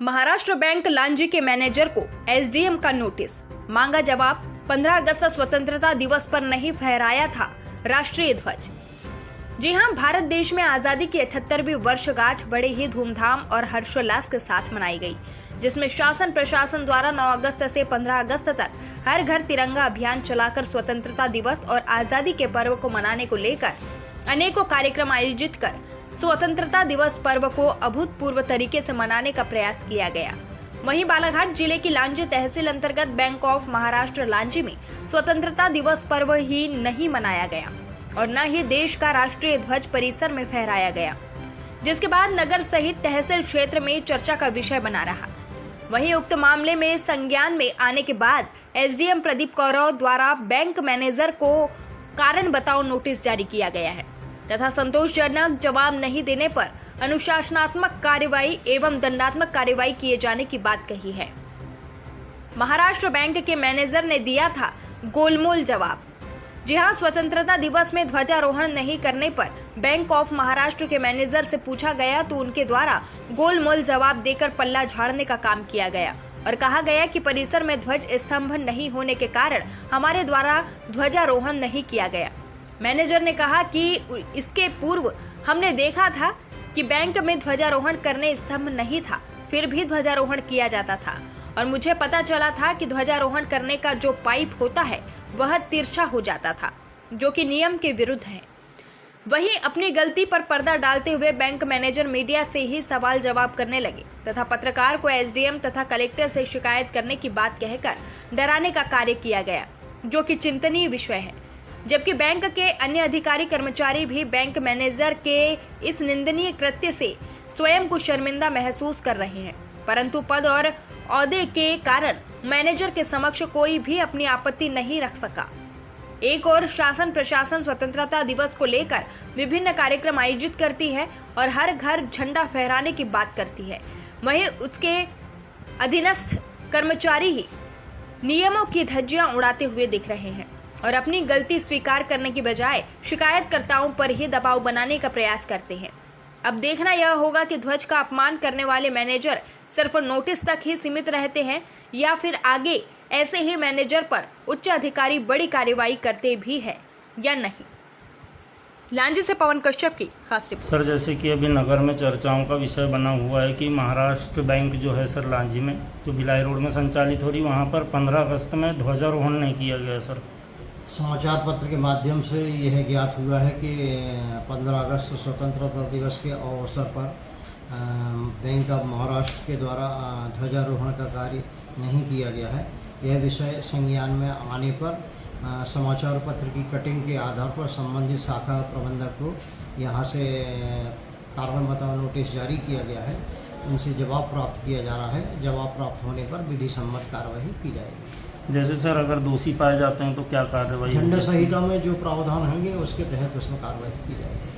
Maharashtra bank Lanji के manager को SDM का नोटिस, मांगा जवाब। 15 अगस्त स्वतंत्रता दिवस पर नहीं फहराया था राष्ट्रीय ध्वज। जी हां, भारत देश में आजादी की 78वीं वर्षगांठ बड़े ही धूमधाम और हर्षोल्लास के साथ मनाई गई, जिसमें शासन प्रशासन द्वारा 9 अगस्त से 15 अगस्त तक हर घर तिरंगा अभियान चलाकर स्वतंत्रता दिवस और आजादी के पर्व को मनाने को लेकर अनेकों कार्यक्रम आयोजित कर स्वतंत्रता दिवस पर्व को अभूतपूर्व तरीके से मनाने का प्रयास किया गया। वहीं बालाघाट जिले की लांजी तहसील अंतर्गत बैंक ऑफ महाराष्ट्र लांजी में स्वतंत्रता दिवस पर्व ही नहीं मनाया गया और न ही देश का राष्ट्रीय ध्वज परिसर में फहराया गया, जिसके बाद नगर सहित तहसील क्षेत्र में चर्चा का विषय बना रहा। वहीं उक्त मामले में संज्ञान में आने के बाद एसडीएम प्रदीप कौरव द्वारा बैंक मैनेजर को कारण बताओ नोटिस जारी किया गया है तथा संतोषजनक जवाब नहीं देने पर अनुशासनात्मक कार्रवाई एवं दंडात्मक कार्रवाई किए जाने की बात कही है। महाराष्ट्र बैंक के मैनेजर ने दिया था गोलमोल जवाब। जी हां, स्वतंत्रता दिवस में ध्वजारोहण नहीं करने पर बैंक ऑफ महाराष्ट्र के मैनेजर से पूछा गया तो उनके द्वारा गोलमोल जवाब देकर पल्ला झाड़ने का काम किया गया और कहा गया कि परिसर में ध्वज स्तंभ नहीं होने के कारण हमारे द्वारा ध्वजारोहण नहीं किया गया। मैनेजर ने कहा कि इसके पूर्व हमने देखा था कि बैंक में ध्वजारोहण करने स्तंभ नहीं था, फिर भी ध्वजारोहण किया जाता था और मुझे पता चला था कि ध्वजारोहण करने का जो पाइप होता है वह तिरछा हो जाता था, जो कि नियम के विरुद्ध है। वहीं अपनी गलती पर पर्दा डालते हुए बैंक मैनेजर मीडिया से ही सवाल जवाब करने लगे तथा पत्रकार को एसडीएम तथा कलेक्टर से शिकायत करने की बात कहकर डराने का कार्य किया गया, जो कि चिंतनीय विषय है। जबकि बैंक के अन्य अधिकारी कर्मचारी भी बैंक मैनेजर के इस निंदनीय कृत्य से स्वयं को शर्मिंदा महसूस कर रहे हैं, परंतु पद और औहदे के कारण मैनेजर के समक्ष कोई भी अपनी आपत्ति नहीं रख सका। एक और शासन प्रशासन स्वतंत्रता दिवस को लेकर विभिन्न कार्यक्रम आयोजित करती है और हर घर झंडा फहराने की बात करती है, वहीं उसके अधीनस्थ कर्मचारी ही नियमों की धज्जियां उड़ाते हुए दिख रहे हैं और अपनी गलती स्वीकार करने की बजाय शिकायतकर्ताओं पर ही दबाव बनाने का प्रयास करते हैं। अब देखना यह होगा कि ध्वज का अपमान करने वाले मैनेजर सिर्फ नोटिस तक ही सीमित रहते हैं या फिर आगे ऐसे ही मैनेजर पर उच्च अधिकारी बड़ी कार्रवाई करते भी हैं या नहीं। लांजी से पवन कश्यप की खास रिपोर्ट। सर, जैसे कि अभी नगर में चर्चाओं का विषय बना हुआ है कि महाराष्ट्र बैंक जो है सर लांजी में, जो भिलाई रोड में संचालित हो रही, वहाँ पर 15 अगस्त में ध्वजारोहण नहीं किया गया। सर, समाचार पत्र के माध्यम से यह ज्ञात हुआ है कि 15 अगस्त स्वतंत्रता दिवस के अवसर पर बैंक ऑफ महाराष्ट्र के द्वारा ध्वजारोहण का कार्य नहीं किया गया है। यह विषय संज्ञान में आने पर समाचार पत्र की कटिंग के आधार पर संबंधित शाखा प्रबंधक को यहाँ से कारण बताओ नोटिस जारी किया गया है। उनसे जवाब प्राप्त किया जा रहा है। जवाब प्राप्त होने पर विधि सम्मत कार्रवाई की जाएगी। जैसे सर, अगर दोषी पाए जाते हैं तो क्या कार्रवाई? झंडा संहिता में जो प्रावधान होंगे उसके तहत उसमें कार्रवाई की जाएगी।